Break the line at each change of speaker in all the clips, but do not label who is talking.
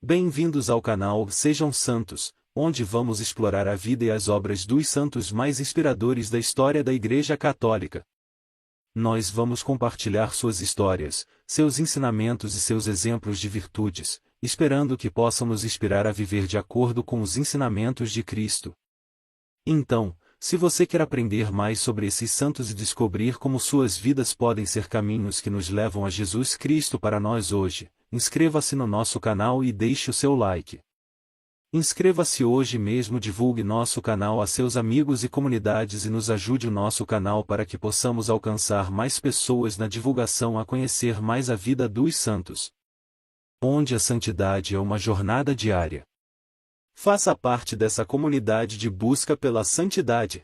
Bem-vindos ao canal Sejam Santos, onde vamos explorar a vida e as obras dos santos mais inspiradores da história da Igreja Católica. Nós vamos compartilhar suas histórias, seus ensinamentos e seus exemplos de virtudes, esperando que possam nos inspirar a viver de acordo com os ensinamentos de Cristo. Então, se você quer aprender mais sobre esses santos e descobrir como suas vidas podem ser caminhos que nos levam a Jesus Cristo para nós hoje, inscreva-se no nosso canal e deixe o seu like. Inscreva-se hoje mesmo, divulgue nosso canal a seus amigos e comunidades e nos ajude o nosso canal para que possamos alcançar mais pessoas na divulgação a conhecer mais a vida dos santos. Onde a santidade é uma jornada diária. Faça parte dessa comunidade de busca pela santidade.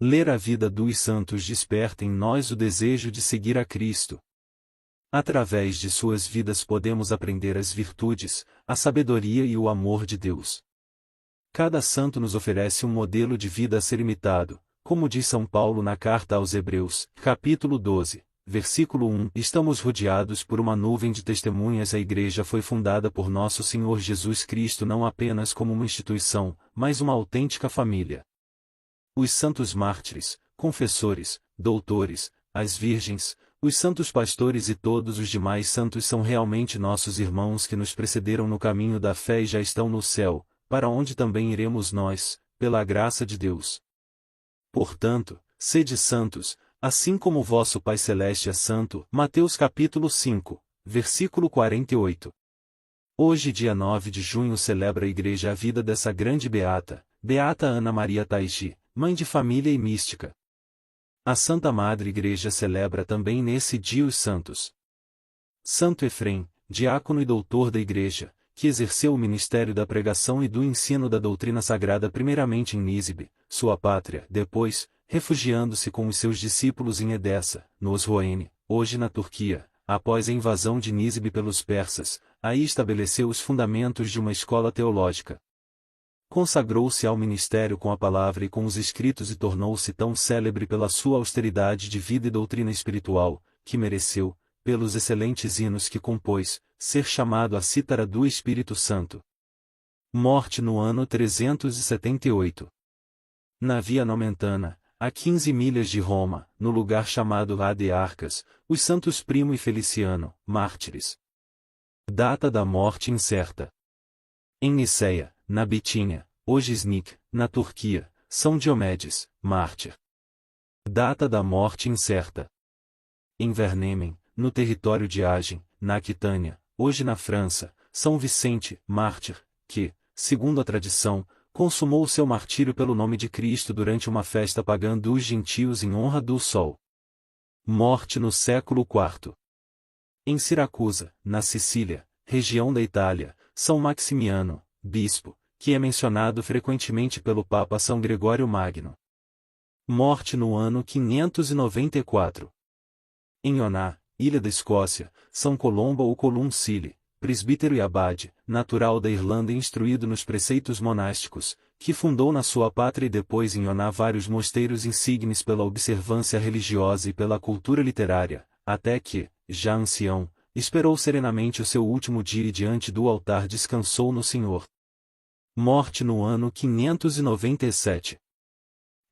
Ler a vida dos santos desperta em nós o desejo de seguir a Cristo. Através de suas vidas podemos aprender as virtudes, a sabedoria e o amor de Deus. Cada santo nos oferece um modelo de vida a ser imitado, como diz São Paulo na carta aos Hebreus, capítulo 12, versículo 1. Estamos rodeados por uma nuvem de testemunhas. A Igreja foi fundada por nosso Senhor Jesus Cristo não apenas como uma instituição, mas uma autêntica família. Os santos mártires, confessores, doutores, as virgens, os santos pastores e todos os demais santos são realmente nossos irmãos que nos precederam no caminho da fé e já estão no céu, para onde também iremos nós, pela graça de Deus. Portanto, sede santos, assim como o vosso Pai Celeste é santo. Mateus capítulo 5, versículo 48. Hoje, dia 9 de junho, celebra a Igreja a vida dessa grande beata, Beata Ana Maria Taigi, mãe de família e mística. A Santa Madre Igreja celebra também nesse dia os santos. Santo Efrem, diácono e doutor da Igreja, que exerceu o ministério da pregação e do ensino da doutrina sagrada primeiramente em Nísebe, sua pátria, depois, refugiando-se com os seus discípulos em Edessa, no Osroene, hoje na Turquia, após a invasão de Nísebe pelos persas, aí estabeleceu os fundamentos de uma escola teológica. Consagrou-se ao ministério com a palavra e com os escritos e tornou-se tão célebre pela sua austeridade de vida e doutrina espiritual, que mereceu, pelos excelentes hinos que compôs, ser chamado a cítara do Espírito Santo. Morte no ano 378. Na Via Nomentana, a 15 milhas de Roma, no lugar chamado Ad Arcas, os santos Primo e Feliciano, mártires. Data da morte incerta. Em Niceia, na Bitínia, hoje Iznik, na Turquia, São Diomedes, mártir. Data da morte incerta. Em Vernemen, no território de Agen, na Aquitânia, hoje na França, São Vicente, mártir, que, segundo a tradição, consumou seu martírio pelo nome de Cristo durante uma festa pagã dos gentios em honra do Sol. Morte no século IV. Em Siracusa, na Sicília, região da Itália, São Maximiano, bispo, que é mencionado frequentemente pelo Papa São Gregório Magno. Morte no ano 594. Em Iona, ilha da Escócia, São Colombo ou Columcille, presbítero e abade, natural da Irlanda e instruído nos preceitos monásticos, que fundou na sua pátria e depois em Iona vários mosteiros insignes pela observância religiosa e pela cultura literária, até que, já ancião, esperou serenamente o seu último dia e diante do altar descansou no Senhor. Morte no ano 597.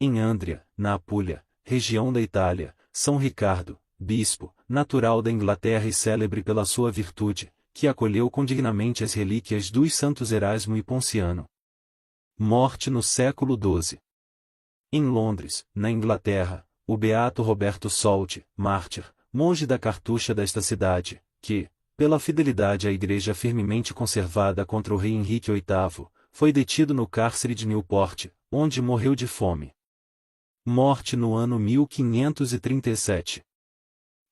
Em Andria, na Apulia, região da Itália, São Ricardo, bispo, natural da Inglaterra e célebre pela sua virtude, que acolheu com dignamente as relíquias dos santos Erasmo e Ponciano. Morte no século XII. Em Londres, na Inglaterra, o beato Roberto Solte, mártir, monge da cartucha desta cidade, que, pela fidelidade à Igreja firmemente conservada contra o rei Henrique VIII, foi detido no cárcere de Newport, onde morreu de fome. Morte no ano 1537.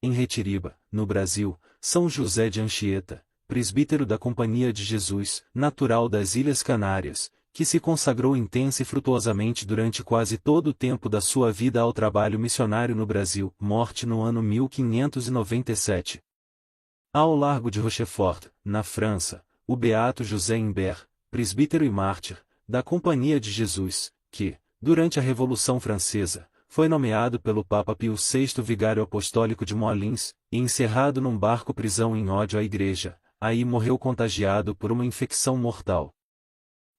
Em Retiriba, no Brasil, São José de Anchieta, presbítero da Companhia de Jesus, natural das Ilhas Canárias, que se consagrou intensa e frutuosamente durante quase todo o tempo da sua vida ao trabalho missionário no Brasil, morte no ano 1597. Ao largo de Rochefort, na França, o beato José Imbert, presbítero e mártir, da Companhia de Jesus, que, durante a Revolução Francesa, foi nomeado pelo Papa Pio VI vigário apostólico de Moulins, e encerrado num barco-prisão em ódio à Igreja, aí morreu contagiado por uma infecção mortal.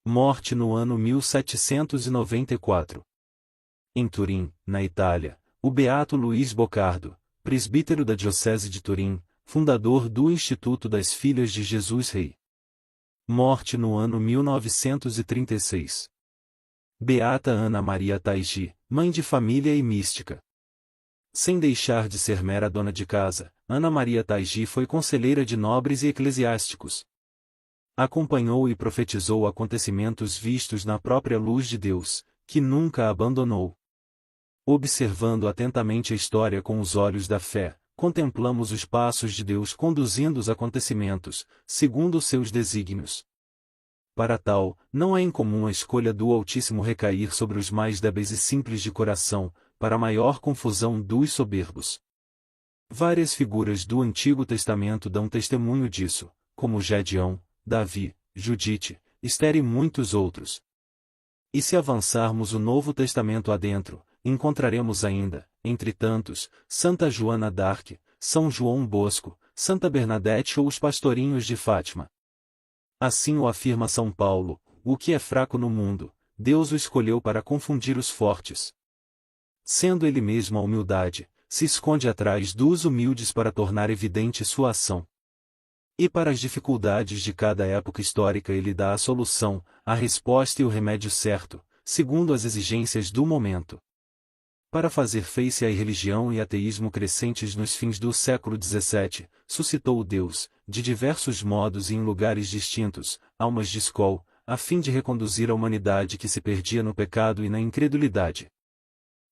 Morte no ano 1794. Em Turim, na Itália, o beato Luís Bocardo, presbítero da Diocese de Turim, fundador do Instituto das Filhas de Jesus Rei. Morte no ano 1936. Beata Ana Maria Taigi, mãe de família e mística. Sem deixar de ser mera dona de casa, Ana Maria Taigi foi conselheira de nobres e eclesiásticos. Acompanhou e profetizou acontecimentos vistos na própria luz de Deus, que nunca a abandonou. Observando atentamente a história com os olhos da fé, contemplamos os passos de Deus conduzindo os acontecimentos, segundo os seus desígnios. Para tal, não é incomum a escolha do Altíssimo recair sobre os mais débeis e simples de coração, para a maior confusão dos soberbos. Várias figuras do Antigo Testamento dão testemunho disso, como Gedeão, Davi, Judite, Esther e muitos outros. E se avançarmos o Novo Testamento adentro, encontraremos ainda, entre tantos, Santa Joana d'Arc, São João Bosco, Santa Bernadette ou os pastorinhos de Fátima. Assim o afirma São Paulo: o que é fraco no mundo, Deus o escolheu para confundir os fortes. Sendo ele mesmo a humildade, se esconde atrás dos humildes para tornar evidente sua ação. E para as dificuldades de cada época histórica ele dá a solução, a resposta e o remédio certo, segundo as exigências do momento. Para fazer face à irreligião e ateísmo crescentes nos fins do século XVII, suscitou o Deus, de diversos modos e em lugares distintos, almas de escol, a fim de reconduzir a humanidade que se perdia no pecado e na incredulidade.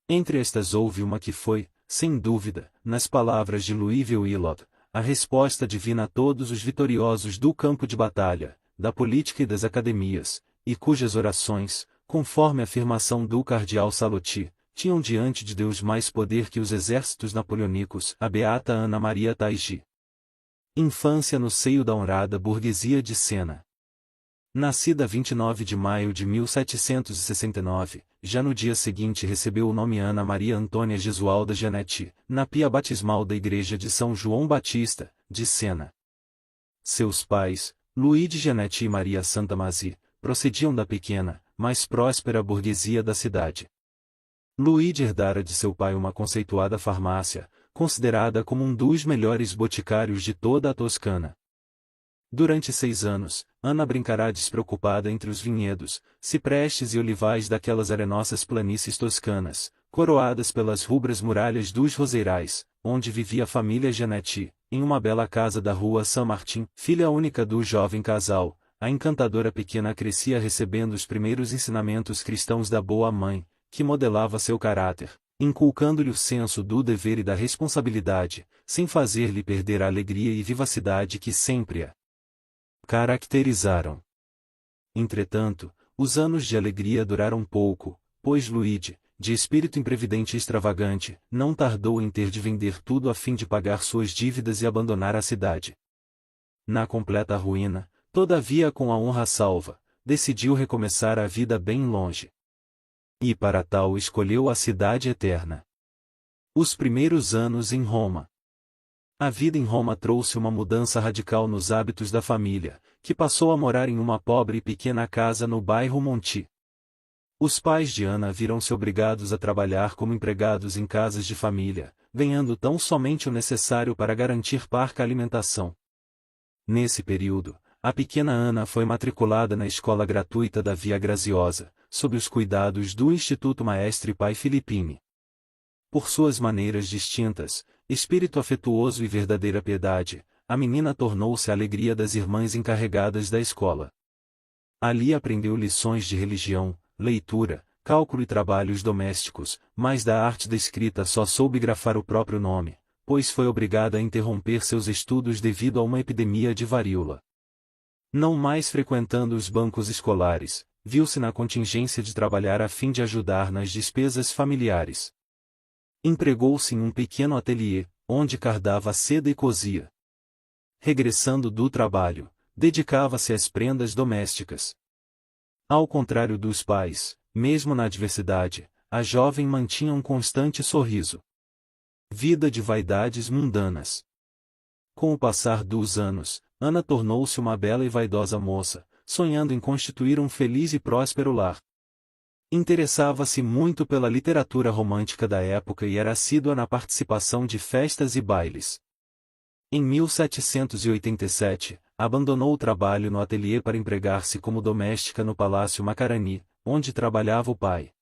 Entre estas houve uma que foi, sem dúvida, nas palavras de Louisville Willott, a resposta divina a todos os vitoriosos do campo de batalha, da política e das academias, e cujas orações, conforme a afirmação do cardeal Salotti, tinham diante de Deus mais poder que os exércitos napoleônicos, a beata Ana Maria Taigi. Infância no seio da honrada burguesia de Siena. Nascida 29 de maio de 1769, já no dia seguinte recebeu o nome Ana Maria Antônia Gesualda Gianetti, na pia batismal da Igreja de São João Batista, de Siena. Seus pais, Luigi Gianetti e Maria Santa Masi, procediam da pequena, mais próspera burguesia da cidade. Luigi herdara de seu pai uma conceituada farmácia, considerada como um dos melhores boticários de toda a Toscana. Durante 6 anos, Ana brincará despreocupada entre os vinhedos, ciprestes e olivais daquelas arenosas planícies toscanas, coroadas pelas rubras muralhas dos Roseirais, onde vivia a família Gianetti, em uma bela casa da rua San Martin. Filha única do jovem casal, a encantadora pequena crescia recebendo os primeiros ensinamentos cristãos da boa mãe, que modelava seu caráter, inculcando-lhe o senso do dever e da responsabilidade, sem fazer-lhe perder a alegria e vivacidade que sempre a caracterizaram. Entretanto, os anos de alegria duraram pouco, pois Luigi, de espírito imprevidente e extravagante, não tardou em ter de vender tudo a fim de pagar suas dívidas e abandonar a cidade. Na completa ruína, todavia com a honra salva, decidiu recomeçar a vida bem longe. E para tal escolheu a cidade eterna. Os primeiros anos em Roma. A vida em Roma trouxe uma mudança radical nos hábitos da família, que passou a morar em uma pobre e pequena casa no bairro Monti. Os pais de Ana viram-se obrigados a trabalhar como empregados em casas de família, ganhando tão somente o necessário para garantir parca alimentação. Nesse período, a pequena Ana foi matriculada na escola gratuita da Via Graziosa, sob os cuidados do Instituto Maestri Pai Filippini. Por suas maneiras distintas, espírito afetuoso e verdadeira piedade, a menina tornou-se a alegria das irmãs encarregadas da escola. Ali aprendeu lições de religião, leitura, cálculo e trabalhos domésticos, mas da arte da escrita só soube grafar o próprio nome, pois foi obrigada a interromper seus estudos devido a uma epidemia de varíola. Não mais frequentando os bancos escolares, viu-se na contingência de trabalhar a fim de ajudar nas despesas familiares. Empregou-se em um pequeno ateliê, onde cardava seda e cosia. Regressando do trabalho, dedicava-se às prendas domésticas. Ao contrário dos pais, mesmo na adversidade, a jovem mantinha um constante sorriso. Vida de vaidades mundanas. Com o passar dos anos, Ana tornou-se uma bela e vaidosa moça, sonhando em constituir um feliz e próspero lar. Interessava-se muito pela literatura romântica da época e era assídua na participação de festas e bailes. Em 1787, abandonou o trabalho no ateliê para empregar-se como doméstica no Palácio Macarani, onde trabalhava o pai.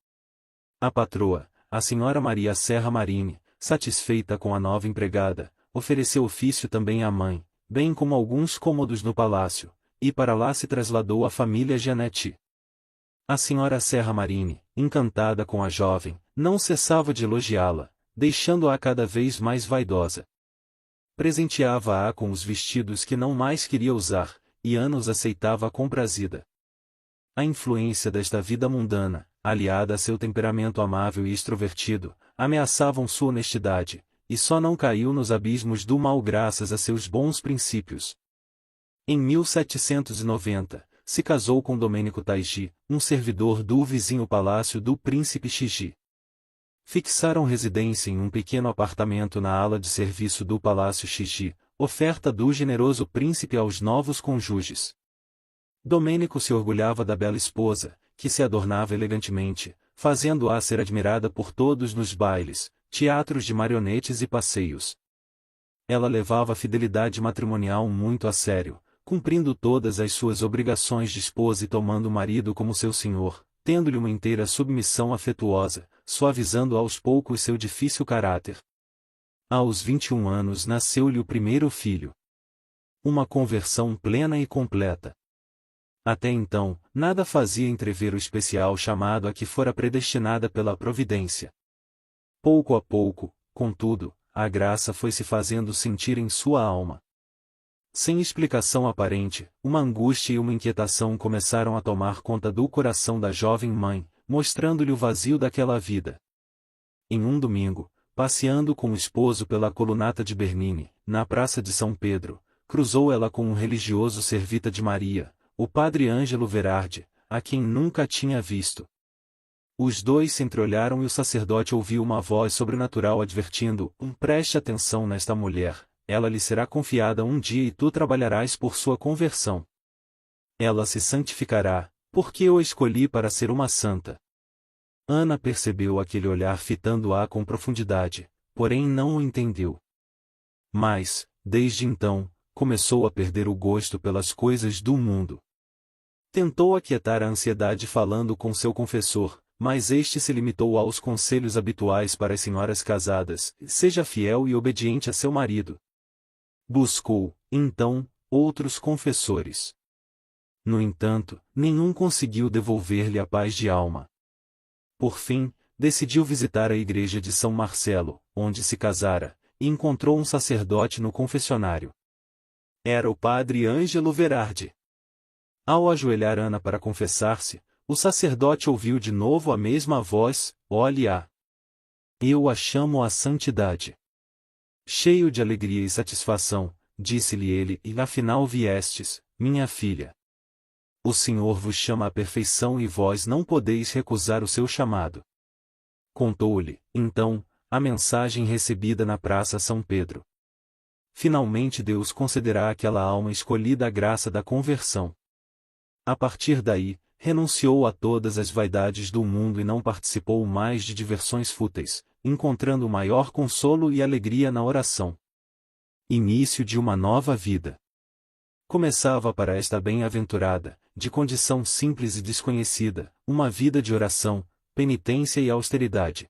A patroa, a senhora Maria Serra Marini, satisfeita com a nova empregada, ofereceu ofício também à mãe, bem como alguns cômodos no palácio, e para lá se trasladou a família Gianetti. A senhora Serra Marini, encantada com a jovem, não cessava de elogiá-la, deixando-a cada vez mais vaidosa. Presenteava-a com os vestidos que não mais queria usar, e Ana os aceitava comprazida. A influência desta vida mundana, aliada a seu temperamento amável e extrovertido, ameaçavam sua honestidade, e só não caiu nos abismos do mal graças a seus bons princípios. Em 1790, se casou com Domênico Taigi, um servidor do vizinho palácio do príncipe Chigi. Fixaram residência em um pequeno apartamento na ala de serviço do Palácio Chigi, oferta do generoso príncipe aos novos cônjuges. Domênico se orgulhava da bela esposa, que se adornava elegantemente, fazendo-a ser admirada por todos nos bailes, teatros de marionetes e passeios. Ela levava a fidelidade matrimonial muito a sério, cumprindo todas as suas obrigações de esposa e tomando o marido como seu senhor, tendo-lhe uma inteira submissão afetuosa, suavizando aos poucos seu difícil caráter. Aos 21 anos nasceu-lhe o primeiro filho. Uma conversão plena e completa. Até então, nada fazia entrever o especial chamado a que fora predestinada pela providência. Pouco a pouco, contudo, a graça foi se fazendo sentir em sua alma. Sem explicação aparente, uma angústia e uma inquietação começaram a tomar conta do coração da jovem mãe, mostrando-lhe o vazio daquela vida. Em um domingo, passeando com o esposo pela colunata de Bernini, na Praça de São Pedro, cruzou ela com um religioso servita de Maria, o padre Ângelo Verardi, a quem nunca tinha visto. Os dois se entreolharam e o sacerdote ouviu uma voz sobrenatural advertindo: preste atenção nesta mulher, ela lhe será confiada um dia e tu trabalharás por sua conversão. Ela se santificará, porque eu a escolhi para ser uma santa. Ana percebeu aquele olhar fitando-a com profundidade, porém não o entendeu. Mas, desde então, começou a perder o gosto pelas coisas do mundo. Tentou aquietar a ansiedade falando com seu confessor, mas este se limitou aos conselhos habituais para as senhoras casadas: seja fiel e obediente a seu marido. Buscou, então, outros confessores. No entanto, nenhum conseguiu devolver-lhe a paz de alma. Por fim, decidiu visitar a igreja de São Marcelo, onde se casara, e encontrou um sacerdote no confessionário. Era o padre Ângelo Verardi. Ao ajoelhar Ana para confessar-se, o sacerdote ouviu de novo a mesma voz: olhe-a. Eu a chamo à santidade. Cheio de alegria e satisfação, disse-lhe ele: e afinal viestes, minha filha. O Senhor vos chama à perfeição e vós não podeis recusar o seu chamado. Contou-lhe, então, a mensagem recebida na Praça São Pedro. Finalmente Deus concederá àquela alma escolhida a graça da conversão. A partir daí, renunciou a todas as vaidades do mundo e não participou mais de diversões fúteis, encontrando maior consolo e alegria na oração. Início de uma nova vida. Começava para esta bem-aventurada, de condição simples e desconhecida, uma vida de oração, penitência e austeridade.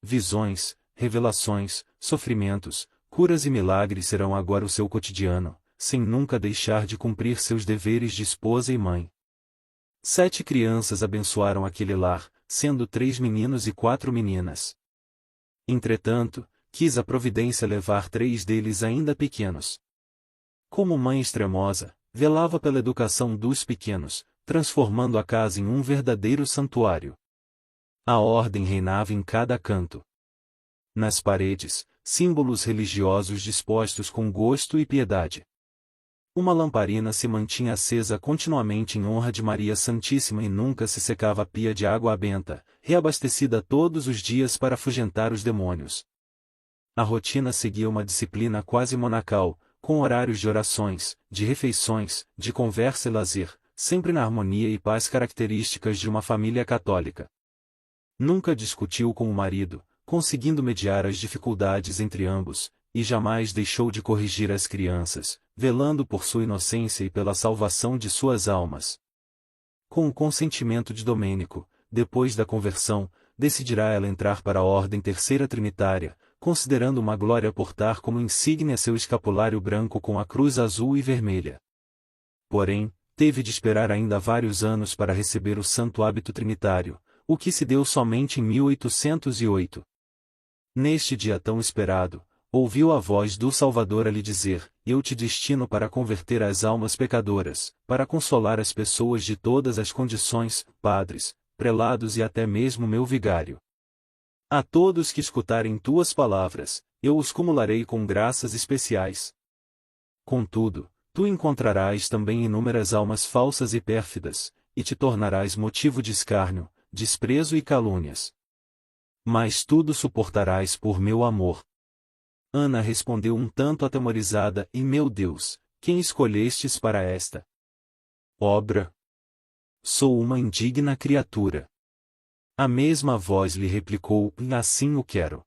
Visões, revelações, sofrimentos, curas e milagres serão agora o seu cotidiano, sem nunca deixar de cumprir seus deveres de esposa e mãe. 7 crianças abençoaram aquele lar, sendo 3 meninos e 4 meninas. Entretanto, quis a providência levar 3 deles ainda pequenos. Como mãe extremosa, velava pela educação dos pequenos, transformando a casa em um verdadeiro santuário. A ordem reinava em cada canto. Nas paredes, símbolos religiosos dispostos com gosto e piedade. Uma lamparina se mantinha acesa continuamente em honra de Maria Santíssima e nunca se secava a pia de água benta, reabastecida todos os dias para afugentar os demônios. A rotina seguia uma disciplina quase monacal, com horários de orações, de refeições, de conversa e lazer, sempre na harmonia e paz características de uma família católica. Nunca discutiu com o marido, conseguindo mediar as dificuldades entre ambos, e jamais deixou de corrigir as crianças, velando por sua inocência e pela salvação de suas almas. Com o consentimento de Domênico, depois da conversão, decidirá ela entrar para a Ordem Terceira Trinitária, considerando uma glória portar como insígnia seu escapulário branco com a cruz azul e vermelha. Porém, teve de esperar ainda vários anos para receber o santo hábito trinitário, o que se deu somente em 1808. Neste dia tão esperado, ouviu a voz do Salvador a lhe dizer: Eu te destino para converter as almas pecadoras, para consolar as pessoas de todas as condições, padres, prelados e até mesmo meu vigário. A todos que escutarem tuas palavras, eu os cumularei com graças especiais. Contudo, tu encontrarás também inúmeras almas falsas e pérfidas, e te tornarás motivo de escárnio, desprezo e calúnias. Mas tudo suportarás por meu amor. Ana respondeu um tanto atemorizada: E meu Deus, quem escolhestes para esta obra? Sou uma indigna criatura. A mesma voz lhe replicou: Assim o quero.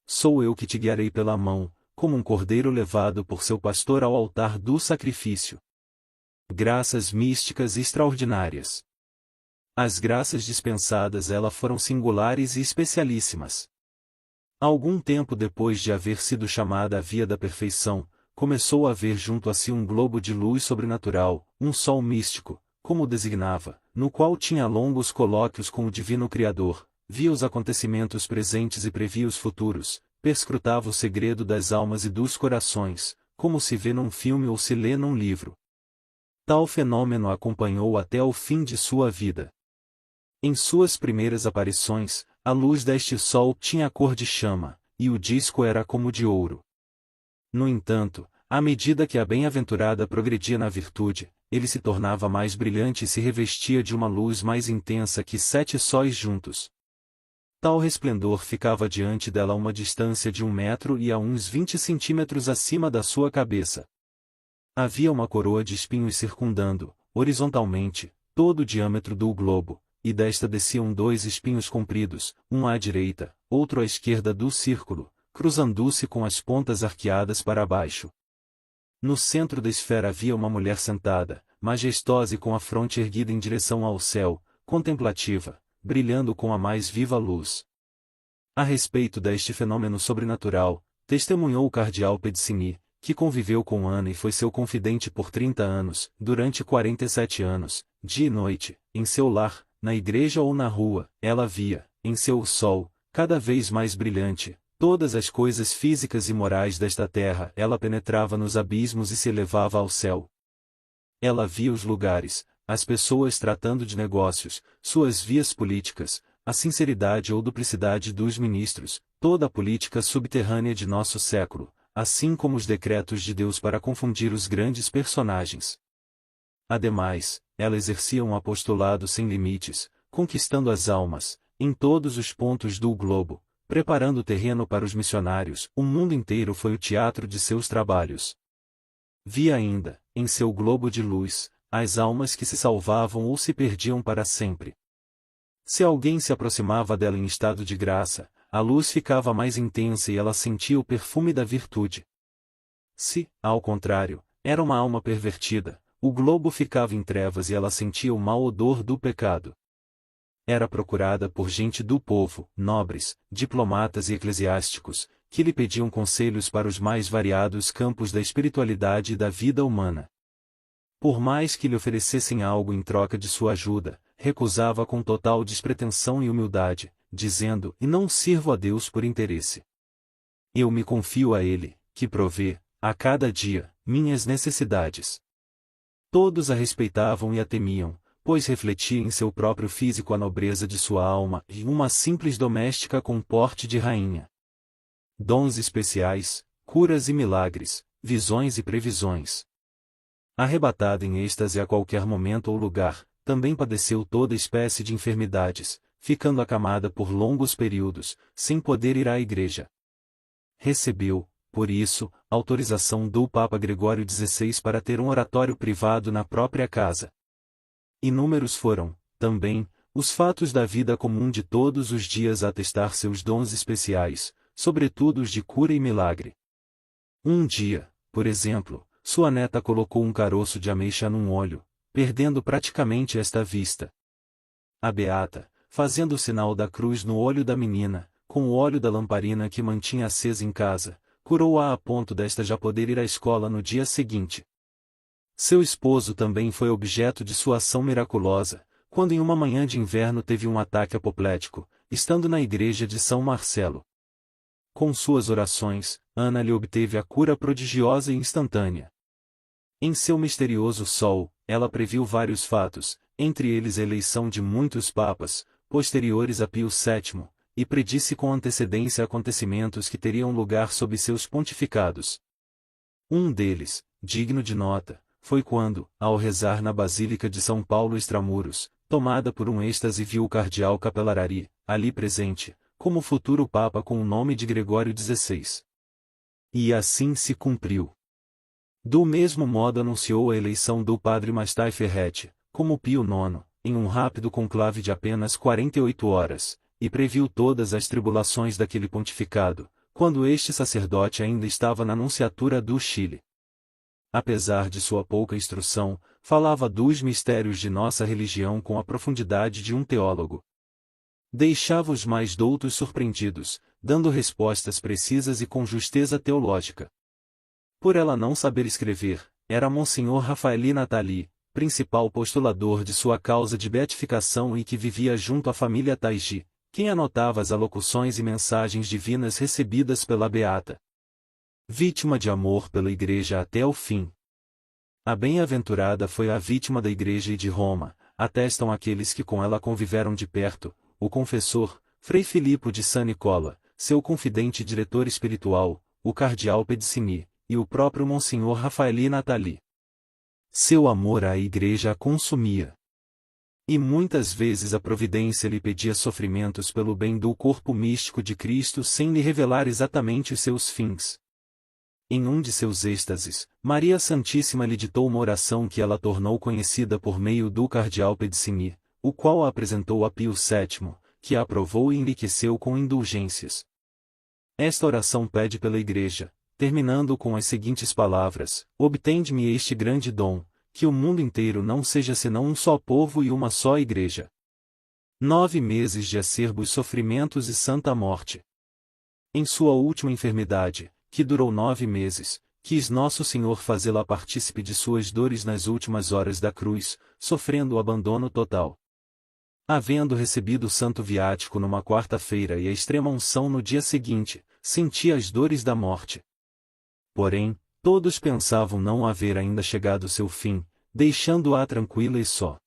Sou eu que te guiarei pela mão, como um cordeiro levado por seu pastor ao altar do sacrifício. Graças místicas extraordinárias. As graças dispensadas ela foram singulares e especialíssimas. Algum tempo depois de haver sido chamada à via da perfeição, começou a ver junto a si um globo de luz sobrenatural, um sol místico, como o designava, no qual tinha longos colóquios com o divino Criador, via os acontecimentos presentes e previa os futuros, perscrutava o segredo das almas e dos corações, como se vê num filme ou se lê num livro. Tal fenômeno a acompanhou até o fim de sua vida. Em suas primeiras aparições, a luz deste sol tinha a cor de chama, e o disco era como de ouro. No entanto, à medida que a bem-aventurada progredia na virtude, ele se tornava mais brilhante e se revestia de uma luz mais intensa que 7 sóis juntos. Tal resplendor ficava diante dela a uma distância de 1 metro e a uns 20 centímetros acima da sua cabeça. Havia uma coroa de espinhos circundando, horizontalmente, todo o diâmetro do globo, e desta desciam 2 espinhos compridos, um à direita, outro à esquerda do círculo, cruzando-se com as pontas arqueadas para baixo. No centro da esfera havia uma mulher sentada, majestosa e com a fronte erguida em direção ao céu, contemplativa, brilhando com a mais viva luz. A respeito deste fenômeno sobrenatural, testemunhou o cardeal Pedicini, que conviveu com Ana e foi seu confidente por 30 anos, durante 47 anos, dia e noite, em seu lar, na igreja ou na rua, ela via, em seu sol, cada vez mais brilhante, todas as coisas físicas e morais desta terra. Ela penetrava nos abismos e se elevava ao céu. Ela via os lugares, as pessoas tratando de negócios, suas vias políticas, a sinceridade ou duplicidade dos ministros, toda a política subterrânea de nosso século, assim como os decretos de Deus para confundir os grandes personagens. Ademais, ela exercia um apostolado sem limites, conquistando as almas, em todos os pontos do globo, preparando o terreno para os missionários. O mundo inteiro foi o teatro de seus trabalhos. Via ainda, em seu globo de luz, as almas que se salvavam ou se perdiam para sempre. Se alguém se aproximava dela em estado de graça, a luz ficava mais intensa e ela sentia o perfume da virtude. Se, ao contrário, era uma alma pervertida, o globo ficava em trevas e ela sentia o mau odor do pecado. Era procurada por gente do povo, nobres, diplomatas e eclesiásticos, que lhe pediam conselhos para os mais variados campos da espiritualidade e da vida humana. Por mais que lhe oferecessem algo em troca de sua ajuda, recusava com total despretensão e humildade, dizendo: "E não sirvo a Deus por interesse. Eu me confio a Ele, que provê, a cada dia, minhas necessidades." Todos a respeitavam e a temiam, pois refletia em seu próprio físico a nobreza de sua alma e uma simples doméstica com porte de rainha. Dons especiais, curas e milagres, visões e previsões. Arrebatada em êxtase a qualquer momento ou lugar, também padeceu toda espécie de enfermidades, ficando acamada por longos períodos, sem poder ir à igreja. Recebeu, por isso, autorização do Papa Gregório XVI para ter um oratório privado na própria casa. Inúmeros foram, também, os fatos da vida comum de todos os dias a atestar seus dons especiais, sobretudo os de cura e milagre. Um dia, por exemplo, sua neta colocou um caroço de ameixa num olho, perdendo praticamente esta vista. A beata, fazendo o sinal da cruz no olho da menina, com o óleo da lamparina que mantinha acesa em casa, curou-a a ponto desta já poder ir à escola no dia seguinte. Seu esposo também foi objeto de sua ação miraculosa, quando em uma manhã de inverno teve um ataque apoplético, estando na igreja de São Marcelo. Com suas orações, Ana lhe obteve a cura prodigiosa e instantânea. Em seu misterioso sol, ela previu vários fatos, entre eles a eleição de muitos papas, posteriores a Pio VII, e predisse com antecedência acontecimentos que teriam lugar sob seus pontificados. Um deles, digno de nota, foi quando, ao rezar na Basílica de São Paulo Extramuros, tomada por um êxtase viu o cardeal Capellarari, ali presente, como futuro Papa com o nome de Gregório XVI. E assim se cumpriu. Do mesmo modo anunciou a eleição do padre Mastai Ferretti, como Pio IX, em um rápido conclave de apenas 48 horas, e previu todas as tribulações daquele pontificado, quando este sacerdote ainda estava na nunciatura do Chile. Apesar de sua pouca instrução, falava dos mistérios de nossa religião com a profundidade de um teólogo. Deixava os mais doutos surpreendidos, dando respostas precisas e com justeza teológica. Por ela não saber escrever, era Monsenhor Rafaeli Natali, principal postulador de sua causa de beatificação e que vivia junto à família Taigi, quem anotava as alocuções e mensagens divinas recebidas pela beata. Vítima de amor pela Igreja até o fim. A bem-aventurada foi a vítima da Igreja e de Roma, atestam aqueles que com ela conviveram de perto, o confessor, Frei Filippo de San Nicola, seu confidente e diretor espiritual, o cardeal Pedicini, e o próprio Monsenhor Rafaeli Natali. Seu amor à Igreja a consumia. E muitas vezes a providência lhe pedia sofrimentos pelo bem do corpo místico de Cristo sem lhe revelar exatamente os seus fins. Em um de seus êxtases, Maria Santíssima lhe ditou uma oração que ela tornou conhecida por meio do cardeal Pedicini, o qual a apresentou a Pio VII, que a aprovou e enriqueceu com indulgências. Esta oração pede pela Igreja, terminando com as seguintes palavras: "Obtende-me este grande dom, que o mundo inteiro não seja senão um só povo e uma só Igreja." 9 meses de acerbos sofrimentos e santa morte. Em sua última enfermidade, que durou 9 meses, quis Nosso Senhor fazê-la partícipe de suas dores nas últimas horas da cruz, sofrendo o abandono total. Havendo recebido o santo viático numa quarta-feira e a extrema unção no dia seguinte, sentia as dores da morte. Porém, todos pensavam não haver ainda chegado seu fim, deixando-a tranquila e só.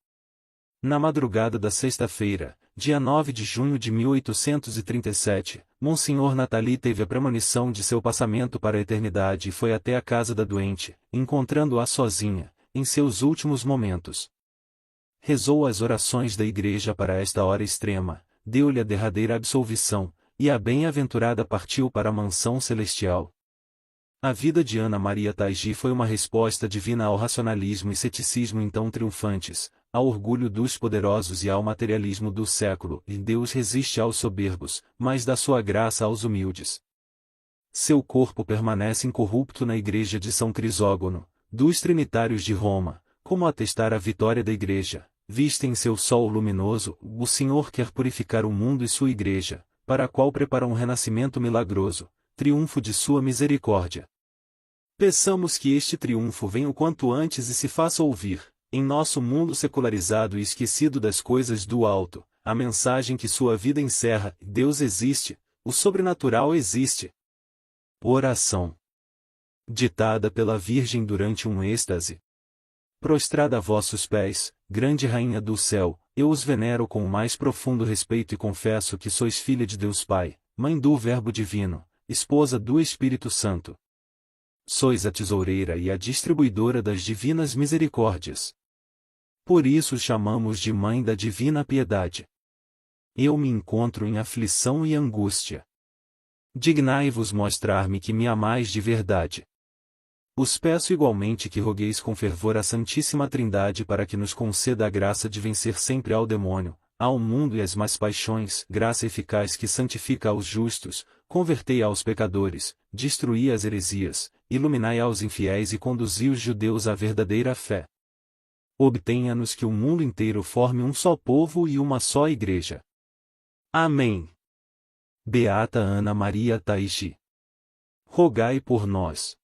Na madrugada da sexta-feira, dia 9 de junho de 1837, Monsenhor Natali teve a premonição de seu passamento para a eternidade e foi até a casa da doente, encontrando-a sozinha, em seus últimos momentos. Rezou as orações da Igreja para esta hora extrema, deu-lhe a derradeira absolvição, e a bem-aventurada partiu para a mansão celestial. A vida de Ana Maria Taigi foi uma resposta divina ao racionalismo e ceticismo então triunfantes, ao orgulho dos poderosos e ao materialismo do século, e Deus resiste aos soberbos, mas dá sua graça aos humildes. Seu corpo permanece incorrupto na igreja de São Crisógono, dos Trinitários de Roma, como atestar a vitória da igreja, vista em seu sol luminoso. O Senhor quer purificar o mundo e sua igreja, para a qual prepara um renascimento milagroso, triunfo de sua misericórdia. Peçamos que este triunfo venha o quanto antes e se faça ouvir, em nosso mundo secularizado e esquecido das coisas do alto, a mensagem que sua vida encerra: Deus existe, o sobrenatural existe. Oração. Ditada pela Virgem durante um êxtase. Prostrada a vossos pés, grande Rainha do céu, eu os venero com o mais profundo respeito e confesso que sois filha de Deus Pai, Mãe do Verbo Divino, esposa do Espírito Santo. Sois a tesoureira e a distribuidora das divinas misericórdias. Por isso chamamos de Mãe da Divina Piedade. Eu me encontro em aflição e angústia. Dignai-vos mostrar-me que me amais de verdade. Os peço igualmente que rogueis com fervor à Santíssima Trindade para que nos conceda a graça de vencer sempre ao demônio, ao mundo e às más paixões, graça eficaz que santifica aos justos, convertei aos pecadores, destruí as heresias, iluminai aos infiéis e conduzi os judeus à verdadeira fé. Obtenha-nos que o mundo inteiro forme um só povo e uma só igreja. Amém. Beata Ana Maria Taigi. Rogai por nós.